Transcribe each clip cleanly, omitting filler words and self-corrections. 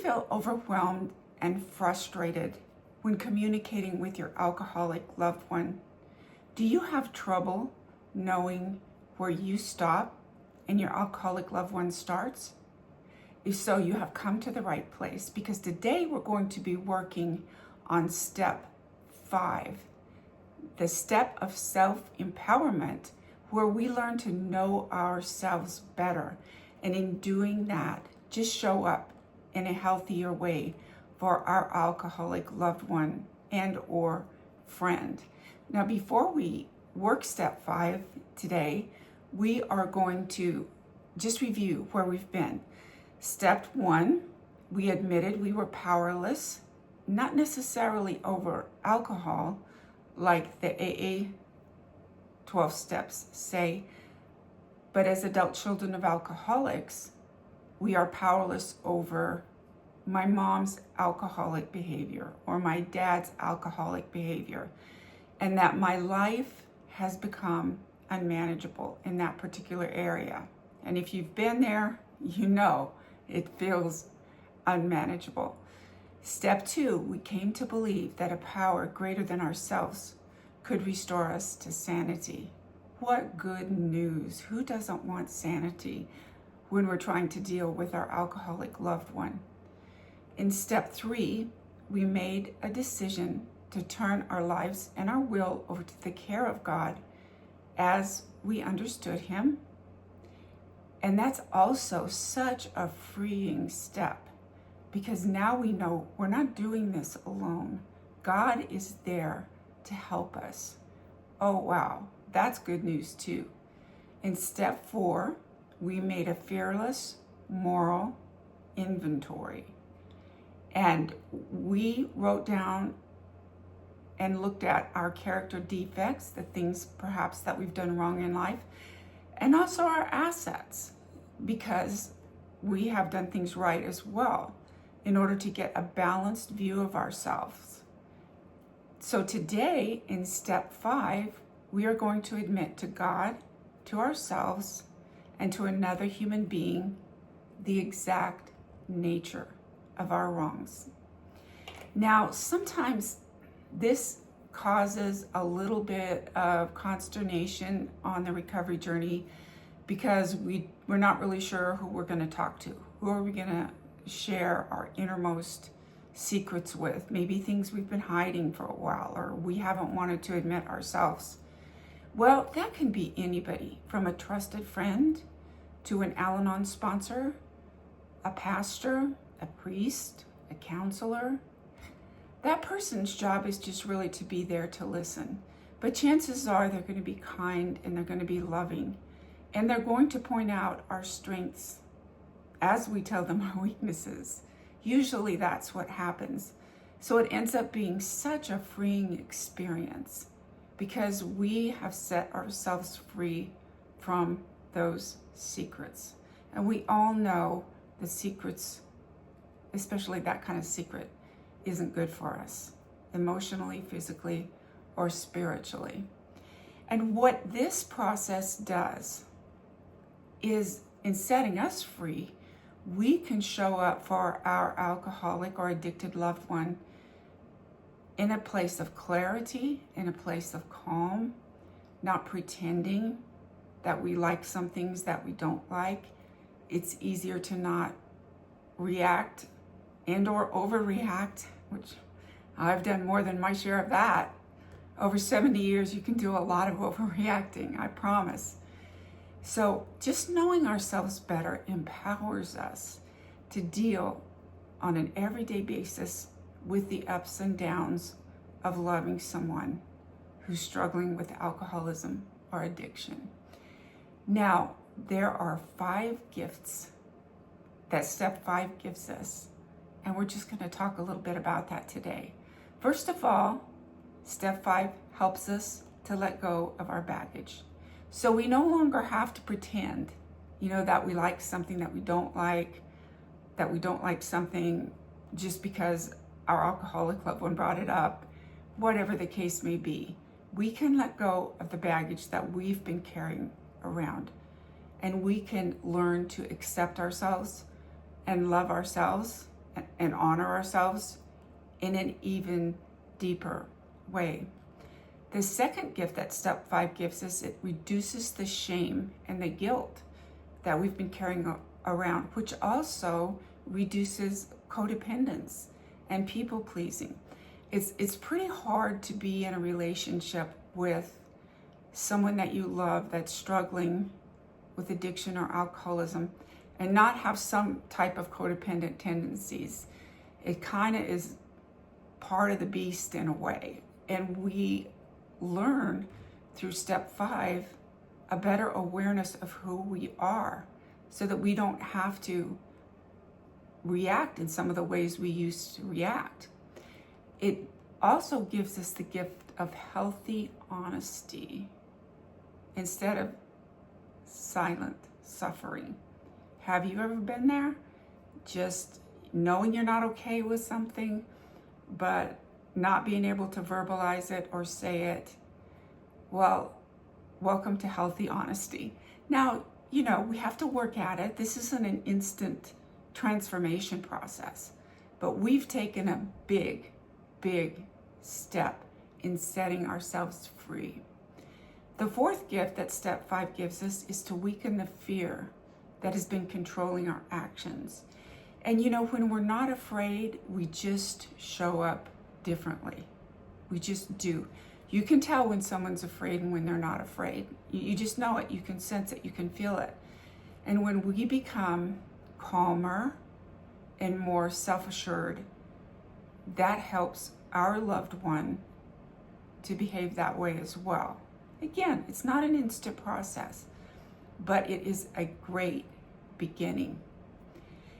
feel overwhelmed and frustrated when communicating with your alcoholic loved one? Do you have trouble knowing where you stop and your alcoholic loved one starts? If so, you have come to the right place, because today we're going to be working on step 5, the step of self-empowerment, where we learn to know ourselves better. And in doing that, just show up in a healthier way for our alcoholic loved one and or friend. Now, before we work step 5 today, we are going to just review where we've been. Step 1, we admitted we were powerless, not necessarily over alcohol, like the AA 12 steps say, but as adult children of alcoholics, we are powerless over my mom's alcoholic behavior or my dad's alcoholic behavior, and that my life has become unmanageable in that particular area. And if you've been there, you know it feels unmanageable. Step 2, we came to believe that a power greater than ourselves could restore us to sanity. What good news! Who doesn't want sanity when we're trying to deal with our alcoholic loved one? In step 3, we made a decision to turn our lives and our will over to the care of God as we understood Him. And that's also such a freeing step, because now we know we're not doing this alone. God is there to help us. Oh, wow, that's good news too. In step 4, we made a fearless moral inventory. And we wrote down and looked at our character defects, the things perhaps that we've done wrong in life, and also our assets, because we have done things right as well in order to get a balanced view of ourselves. So today, in step 5, we are going to admit to God, to ourselves, and to another human being the exact nature of our wrongs. Now, sometimes this causes a little bit of consternation on the recovery journey, because we're not really sure who we're going to talk to. Who are we going to share our innermost secrets with? Maybe things we've been hiding for a while, or we haven't wanted to admit ourselves. Well, that can be anybody, from a trusted friend to an Al-Anon sponsor, a pastor, a priest, a counselor. That person's job is just really to be there to listen. But chances are they're going to be kind and they're going to be loving. And they're going to point out our strengths as we tell them our weaknesses. Usually that's what happens. So it ends up being such a freeing experience, because we have set ourselves free from those secrets. And we all know the secrets, especially that kind of secret, isn't good for us, emotionally, physically, or spiritually. And what this process does is, in setting us free, we can show up for our alcoholic or addicted loved one in a place of clarity, in a place of calm, not pretending that we like some things that we don't like. It's easier to not react and or overreact, which I've done more than my share of that. Over 70 years, you can do a lot of overreacting, I promise. So just knowing ourselves better empowers us to deal on an everyday basis with the ups and downs of loving someone who's struggling with alcoholism or addiction. Now, there are 5 gifts that step 5 gives us, and we're just going to talk a little bit about that today. First of all, step 5 helps us to let go of our baggage. So we no longer have to pretend, that we like something that we don't like something just because our alcoholic loved one brought it up, whatever the case may be. We can let go of the baggage that we've been carrying around, and we can learn to accept ourselves and love ourselves and honor ourselves in an even deeper way. The second gift that step 5 gives us, it reduces the shame and the guilt that we've been carrying around, which also reduces codependence and people pleasing. It's pretty hard to be in a relationship with someone that you love that's struggling with addiction or alcoholism and not have some type of codependent tendencies. It kind of is part of the beast in a way. And we learn through step 5 a better awareness of who we are so that we don't have to react in some of the ways we used to react. It also gives us the gift of healthy honesty instead of silent suffering. Have you ever been there? Just knowing you're not okay with something, but not being able to verbalize it or say it. Well, welcome to healthy honesty. Now, we have to work at it. This isn't an instant transformation process, but we've taken a big, big step in setting ourselves free. The fourth gift that step 5 gives us is to weaken the fear that has been controlling our actions. And when we're not afraid, we just show up differently. We just do. You can tell when someone's afraid and when they're not afraid. You just know it. You can sense it. You can feel it. And when we become calmer and more self-assured, that helps our loved one to behave that way as well. Again, it's not an instant process, but it is a great beginning.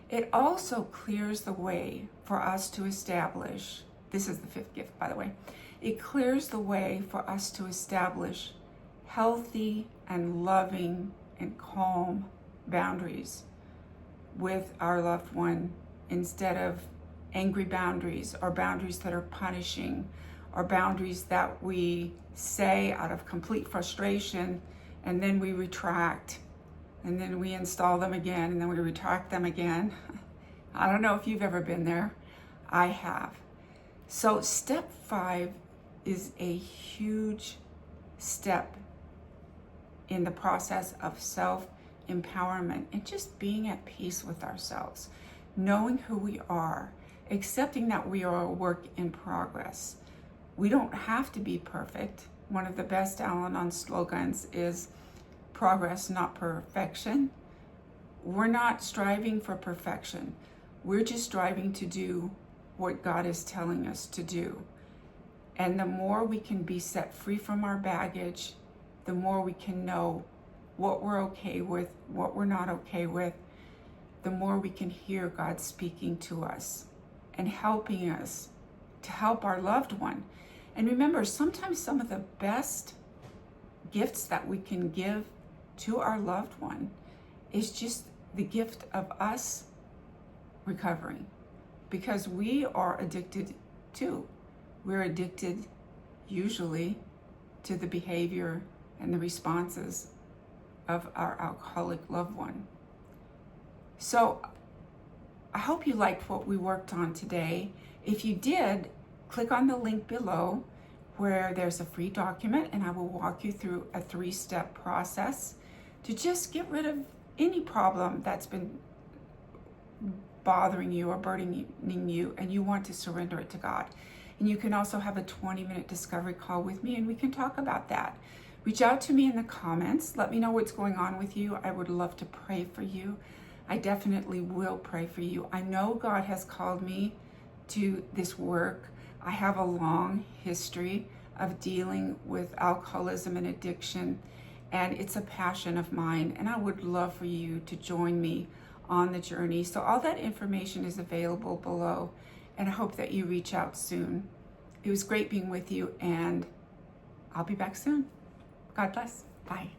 It also clears the way for us to establish, this is the 5th gift, by the way, it clears the way for us to establish healthy and loving and calm boundaries with our loved one instead of angry boundaries or boundaries that are punishing or boundaries that we say out of complete frustration and then we retract and then we install them again and then we retract them again. I don't know if you've ever been there. I have. So step 5 is a huge step in the process of self-empowerment and just being at peace with ourselves, knowing who we are, accepting that we are a work in progress. We don't have to be perfect. One of the best Al-Anon slogans is progress, not perfection. We're not striving for perfection. We're just striving to do what God is telling us to do. And the more we can be set free from our baggage, the more we can know what we're okay with, what we're not okay with, the more we can hear God speaking to us and helping us to help our loved one. And remember, sometimes some of the best gifts that we can give to our loved one is just the gift of us recovering, because we are addicted too. We're addicted usually to the behavior and the responses of our alcoholic loved one. So I hope you liked what we worked on today. If you did, click on the link below where there's a free document and I will walk you through a 3-step process to just get rid of any problem that's been bothering you or burdening you and you want to surrender it to God. And you can also have a 20-minute discovery call with me and we can talk about that. Reach out to me in the comments. Let me know what's going on with you. I would love to pray for you. I definitely will pray for you. I know God has called me to this work. I have a long history of dealing with alcoholism and addiction, and it's a passion of mine, and I would love for you to join me on the journey. So all that information is available below, and I hope that you reach out soon. It was great being with you, and I'll be back soon. God bless. Bye.